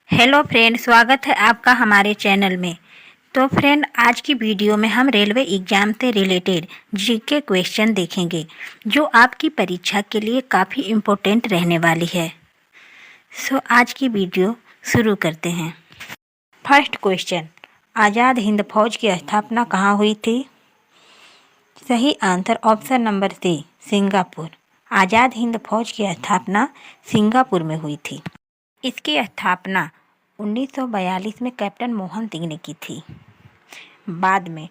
Hello friend, स्वागत है आपका हमारे चैनल में। तो फ्रेंड, आज की वीडियो में हम रेलवे एग्ज़ाम से रिलेटेड जीके क्वेश्चन देखेंगे जो आपकी परीक्षा के लिए काफ़ी इम्पोर्टेंट रहने वाली है। आज की वीडियो शुरू करते हैं। फर्स्ट क्वेश्चन, आज़ाद हिंद फौज की स्थापना कहाँ हुई थी? सही answer option number C, Singapore. Azad Hind Fauj की स्थापना सिंगापुर में हुई थी। इसकी स्थापना 1942 में कैप्टन मोहन सिंह ने की थी। बाद में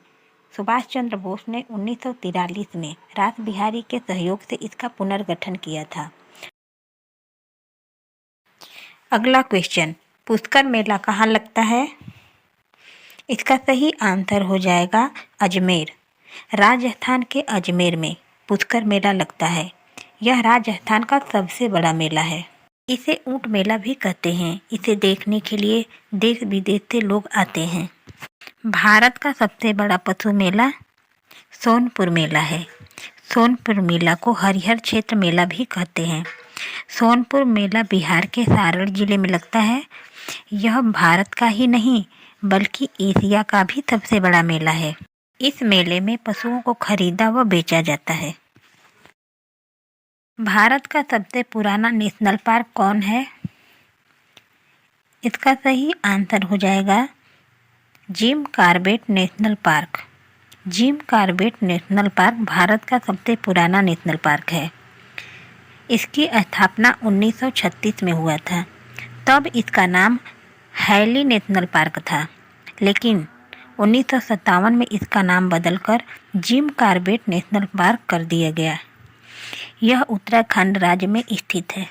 सुभाष चंद्र बोस ने 1943 में रास बिहारी के सहयोग से इसका पुनर्गठन किया था। अगला क्वेश्चन, पुष्कर मेला कहाँ लगता है? इसका सही आंसर हो जाएगा अजमेर। राजस्थान के अजमेर में पुष्कर मेला लगता है। यह राजस्थान का सबसे बड़ा मेला है। इसे ऊंट मेला भी कहते हैं। इसे देखने के लिए देश विदेश से लोग आते हैं। भारत का सबसे बड़ा पशु मेला सोनपुर मेला है। सोनपुर मेला को हरिहर क्षेत्र मेला भी कहते हैं। सोनपुर मेला बिहार के सारण जिले में लगता है। यह भारत का ही नहीं बल्कि एशिया का भी सबसे बड़ा मेला है। इस मेले में पशुओं को खरीदा व बेचा जाता है। भारत का सबसे पुराना नेशनल पार्क कौन है? इसका सही आंसर हो जाएगा Jim Corbett national park. Jim Corbett national park Bharat का सबसे पुराना नेशनल पार्क है। इसकी स्थापना 1936 में हुआ था। तब इसका नाम हैली नेशनल पार्क था, लेकिन 1957 में इसका नाम बदलकर जिम कॉर्बेट नेशनल पार्क कर दिया गया। यह उत्तराखंड राज्य में स्थित है।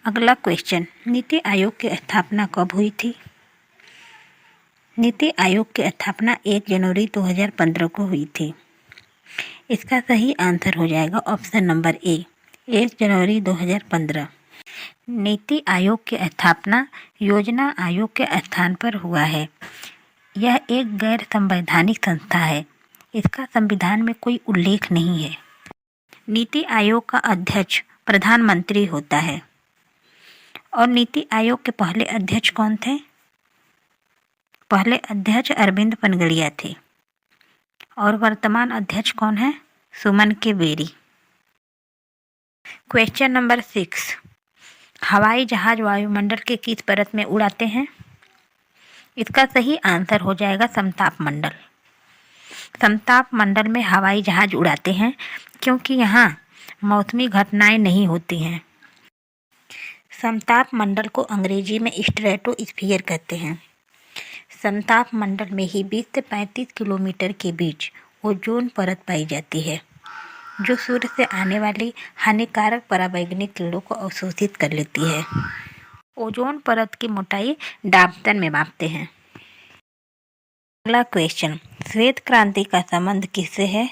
अगला क्वेश्चन, नीति आयोग की स्थापना कब हुई थी? नीति आयोग की स्थापना 1 जनवरी 2015 को हुई थी। इसका सही आंसर हो जाएगा ऑप्शन नंबर ए, 1 जनवरी 2015। नीति आयोग की स्थापना योजना आयोग के स्थान पर हुआ है। यह एक गैर संवैधानिक संस्था है। इसका संविधान में कोई उल्लेख नहीं है। नीति आयोग का अध्यक्ष प्रधानमंत्री होता है। और नीति आयोग के पहले अध्यक्ष कौन थे? पहले अध्यक्ष अरविंद पनगड़िया थे। और वर्तमान अध्यक्ष कौन है? सुमन के बेरी। क्वेश्चन नंबर 6, हवाई जहाज वायुमंडल के किस परत में उड़ाते हैं? इसका सही आंसर हो जाएगा समताप मंडल। समताप मंडल में हवाई जहाज उड़ाते हैं क्योंकि यहाँ मौसमी घटनाएं नहीं होती हैं। समताप मंडल को अंग्रेजी में स्ट्रेटोस्फीयर कहते हैं। समताप मंडल में ही 20 से 35 किलोमीटर के बीच ओजोन परत पाई जाती है, जो सूर्य से आने वाली हानिकारक पराबैंगनी किरणों को अवशोषित कर लेती है। ओजोन परत की मोटाई डाल्टन में मापते हैं। अगला क्वेश्चन, श्वेत क्रांति का संबंध किससे है?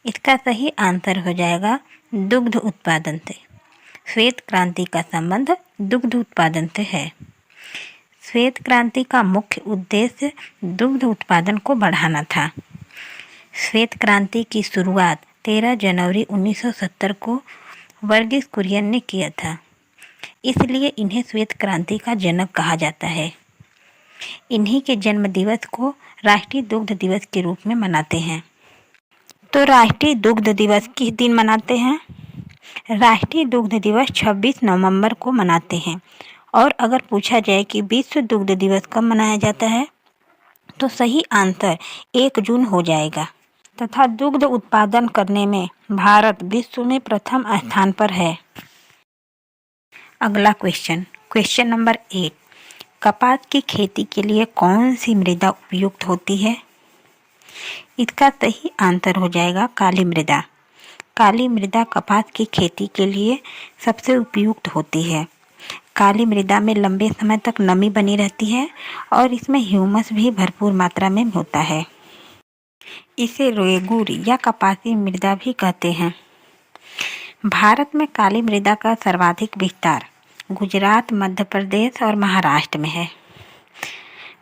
इसका सही आंसर हो जाएगा दुग्ध उत्पादन से। श्वेत क्रांति का संबंध दुग्ध उत्पादन से है। श्वेत क्रांति का मुख्य उद्देश्य दुग्ध उत्पादन को बढ़ाना था। श्वेत क्रांति की शुरुआत 13 जनवरी 1970 को वर्गीस कुरियन ने किया था। इसलिए इन्हें श्वेत क्रांति का जनक कहा जाता है। इन्हीं के जन्म दिवस को राष्ट्रीय दुग्ध दिवस के रूप में मनाते हैं। तो राष्ट्रीय दुग्ध दिवस किस दिन मनाते हैं? राष्ट्रीय दुग्ध दिवस 26 नवंबर को मनाते हैं। और अगर पूछा जाए कि विश्व दुग्ध दिवस कब मनाया जाता है, तो सही आंसर 1 जून हो जाएगा। तथा दुग्ध उत्पादन करने में भारत विश्व में प्रथम स्थान पर है। अगला क्वेश्चन नंबर 8, कपास की खेती के लिए कौन सी मृदा उपयुक्त होती है? इसका सही आंसर हो जाएगा काली मृदा। काली मृदा कपास की खेती के लिए सबसे उपयुक्त होती है। काली मृदा में लंबे समय तक नमी बनी रहती है और इसमें ह्यूमस भी भरपूर मात्रा में होता है। इसे रेगूर या कपासी मृदा भी कहते हैं। भारत में काली मृदा का सर्वाधिक विस्तार गुजरात, मध्य प्रदेश और महाराष्ट्र में है।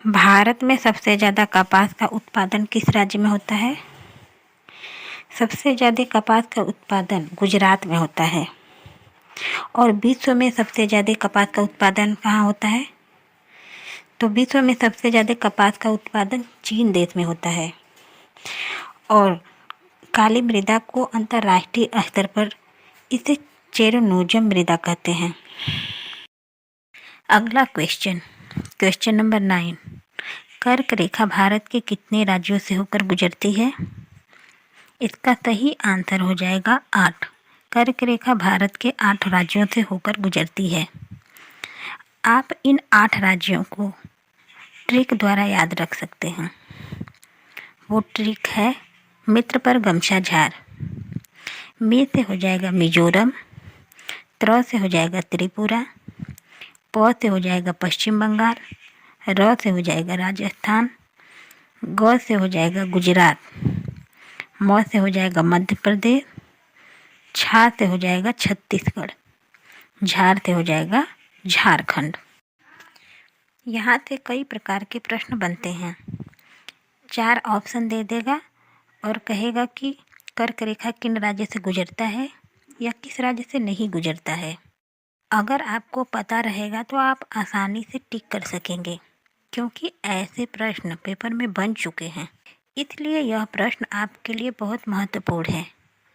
भारत में सबसे ज़्यादा कपास का उत्पादन किस राज्य में होता है? सबसे ज़्यादा कपास का उत्पादन गुजरात में होता है। और विश्व में सबसे ज़्यादा कपास का उत्पादन कहाँ होता है? तो विश्व में सबसे ज़्यादा कपास का उत्पादन चीन देश में होता है। और काली मृदा को अंतर्राष्ट्रीय स्तर पर इसे चेरोनोजम मृदा कहते हैं। अगला क्वेश्चन नंबर 9। कर्क रेखा भारत के कितने राज्यों से होकर गुजरती है? इसका सही आंसर हो जाएगा 8। कर्क रेखा भारत के 8 राज्यों से होकर गुजरती है। आप इन 8 राज्यों को ट्रिक द्वारा याद रख सकते हैं। वो ट्रिक है मित्र पर गमछा झार। मी से हो जाएगा मिजोरम, त्र से हो जाएगा त्रिपुरा, प से हो जाएगा पश्चिम बंगाल, र से हो जाएगा राजस्थान, ग से हो जाएगा गुजरात, म से हो जाएगा मध्य प्रदेश, छा से हो जाएगा छत्तीसगढ़, झार से हो जाएगा झारखंड। यहाँ से कई प्रकार के प्रश्न बनते हैं। 4 ऑप्शन दे देगा और कहेगा कि कर्क रेखा किन राज्य से गुजरता है या किस राज्य से नहीं गुजरता है। अगर आपको पता रहेगा तो आप आसानी से टिक कर सकेंगे, क्योंकि ऐसे प्रश्न पेपर में बन चुके हैं। इसलिए यह प्रश्न आपके लिए बहुत महत्वपूर्ण है।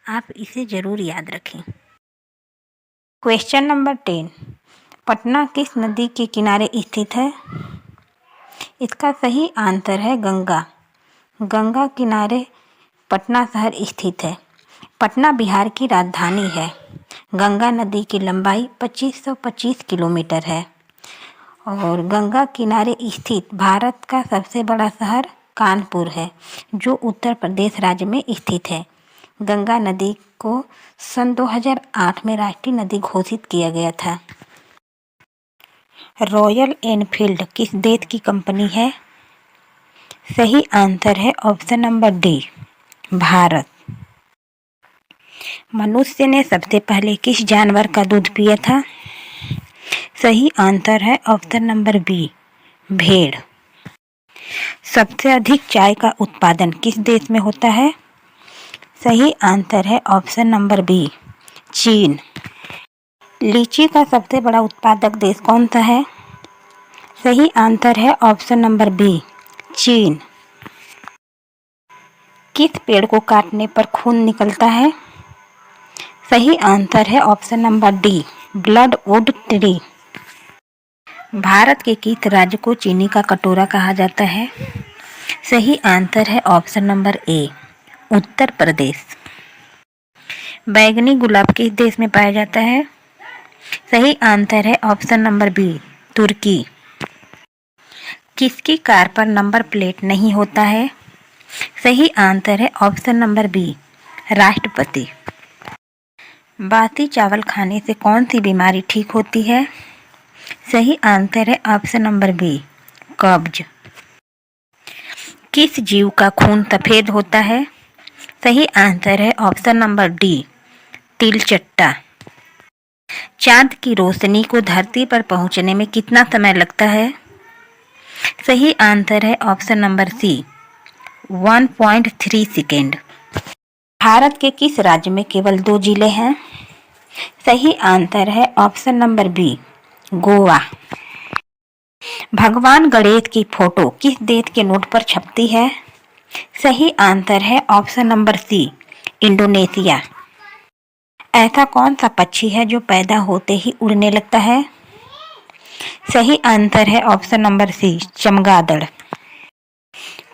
आप इसे ज़रूर याद रखें। Question number 10। पटना किस नदी के किनारे स्थित है? इसका सही आंसर है गंगा। गंगा किनारे पटना शहर स्थित है। पटना बिहार की राजधानी है। गंगा नदी की लंबाई 2525 किलोमीटर है और गंगा किनारे स्थित भारत का सबसे बड़ा शहर कानपुर है, जो उत्तर प्रदेश राज्य में स्थित है। गंगा नदी को सन 2008 में राष्ट्रीय नदी घोषित किया गया था। रॉयल एनफील्ड किस देश की कंपनी है? सही आंसर है ऑप्शन नंबर डी, भारत। मनुष्य ने सबसे पहले किस जानवर का दूध पिया था? सही आंसर है ऑप्शन नंबर बी, भेड़। सबसे अधिक चाय का उत्पादन किस देश में होता है? सही आंसर है ऑप्शन नंबर बी, चीन। लीची का सबसे बड़ा उत्पादक देश कौन सा है? सही आंसर है ऑप्शन नंबर बी, चीन। किस पेड़ को काटने पर खून निकलता है? सही आंसर है option number D, bloodwood tree. Bharat के किस राज्य को चीनी का कटोरा कहा जाता है? सही आंसर है ऑप्शन नंबर ए, उत्तर प्रदेश। बैगनी गुलाब किस देश में पाया जाता है? सही आंसर है ऑप्शन नंबर बी, तुर्की। किसकी कार पर नंबर प्लेट नहीं होता है? सही आंसर है ऑप्शन नंबर बी, राष्ट्रपति। बासी चावल खाने से कौन सी बीमारी ठीक होती है? सही आंसर है ऑप्शन नंबर बी, कब्ज। किस जीव का खून सफेद होता है? सही आंसर है ऑप्शन नंबर डी, तिलचट्टा। चांद की रोशनी को धरती पर पहुंचने में कितना समय लगता है? सही आंसर है option number C, 1.3 second. Bharat के किस राज्य में केवल 2 जिले हैं? सही आंसर है ऑप्शन नंबर बी, गोवा। भगवान गणेश की फोटो किस देश के नोट पर छपती है? सही आंसर है ऑप्शन नंबर सी, इंडोनेशिया। ऐसा कौन सा पक्षी है जो पैदा होते ही उड़ने लगता है? सही आंसर है ऑप्शन नंबर सी, चमगादड़।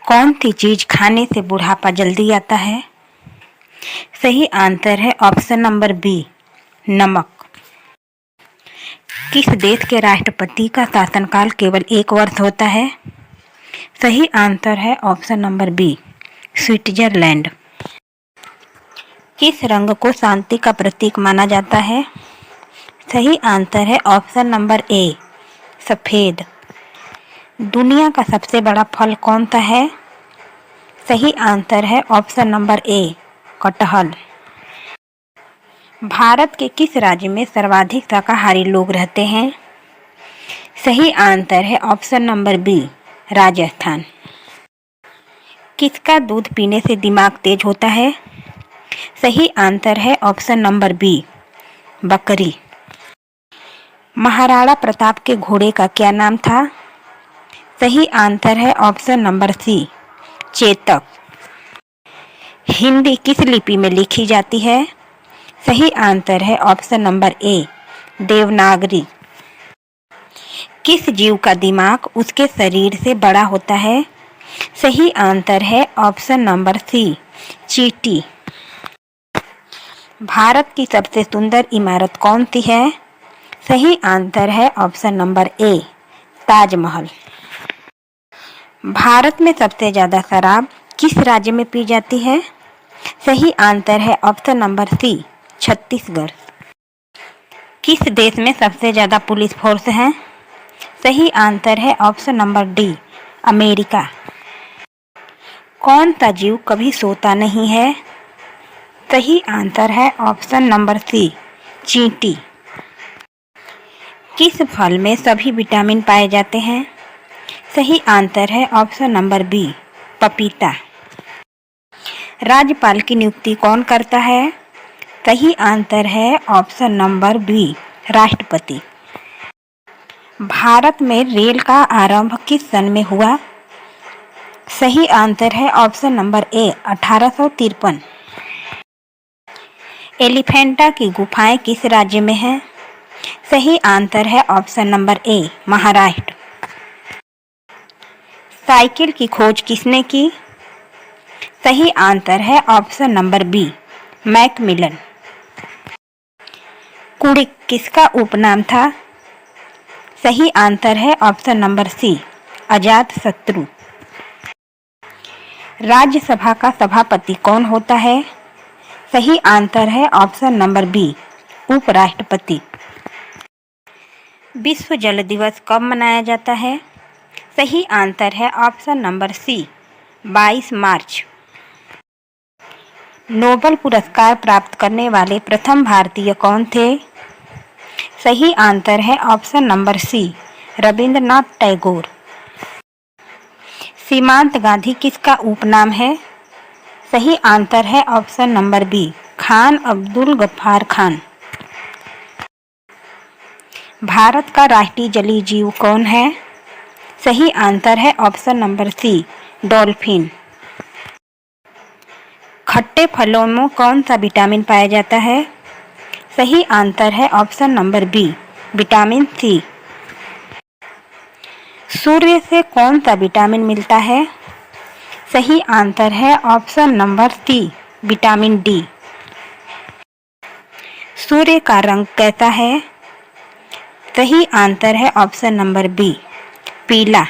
कौन सी चीज खाने से बुढ़ापा जल्दी आता है? सही आंसर है ऑप्शन नंबर बी, नमक। किस देश के राष्ट्रपति का शासनकाल केवल 1 वर्ष होता है? सही आंसर है ऑप्शन नंबर बी, स्विट्जरलैंड। किस रंग को शांति का प्रतीक माना जाता है? सही आंसर है ऑप्शन नंबर ए, सफेद। दुनिया का सबसे बड़ा फल कौन सा है? सही आंसर है ऑप्शन नंबर ए, कटहल। भारत के किस राज्य में सर्वाधिक शाकाहारी लोग रहते हैं? सही आंसर है ऑप्शन नंबर बी, राजस्थान। किसका दूध पीने से दिमाग तेज होता है? सही आंसर है ऑप्शन नंबर बी, बकरी। महाराणा प्रताप के घोड़े का क्या नाम था? सही आंसर है option number C, Chetak. Hindi किस लिपि में लिखी जाती है? सही आंसर है ऑप्शन नंबर ए, देवनागरी। किस जीव का दिमाग उसके शरीर से बड़ा होता है? सही आंसर है ऑप्शन नंबर सी, चींटी। भारत की सबसे सुंदर इमारत कौन सी है? सही आंसर है ऑप्शन नंबर ए, ताजमहल। भारत में सबसे ज़्यादा शराब किस राज्य में पी जाती है? सही आंसर है ऑप्शन नंबर सी, छत्तीसगढ़। किस देश में सबसे ज़्यादा पुलिस फोर्स है? सही आंसर है ऑप्शन नंबर डी, अमेरिका। कौन सा जीव कभी सोता नहीं है? सही आंसर है ऑप्शन नंबर सी, चींटी। किस फल में सभी विटामिन पाए जाते हैं? सही आंसर है ऑप्शन नंबर बी, पपीता। राज्यपाल की नियुक्ति कौन करता है? सही आंसर है ऑप्शन नंबर बी, राष्ट्रपति। भारत में रेल का आरंभ किस सन में हुआ? सही आंसर है ऑप्शन नंबर ए, 1853। एलिफेंटा की गुफाएं किस राज्य में हैं? सही आंसर है option number A, Maharashtra. Cycle की खोज किसने की? सही आंसर है ऑप्शन नंबर बी, मैकमिलन। कुड़िक किसका उपनाम था? सही आंसर है option number C, Ajatashatru. Rajya Sabha का सभापति कौन होता है? सही आंसर है ऑप्शन नंबर बी, उपराष्ट्रपति। विश्व जल दिवस कब मनाया जाता है? सही आंसर है ऑप्शन नंबर सी, 22 मार्च। नोबेल पुरस्कार प्राप्त करने वाले प्रथम भारतीय कौन थे? सही आंसर है option number C, Rabindranath Tagore. Seemant Gandhi किसका उपनाम है? सही आंसर है option number B, Khan Abdul Gaffar Khan. Bharat का राष्ट्रीय जलीय जीव कौन है? सही आंसर है ऑप्शन नंबर सी, डॉल्फिन। खट्टे फलों में कौन सा विटामिन पाया जाता है? सही आंसर है option number B, vitamin C. सूर्य से कौन सा विटामिन मिलता है? सही आंसर है option number C, vitamin D. सूर्य का रंग कैसा है? सही आंसर है ऑप्शन नंबर बी, पीला।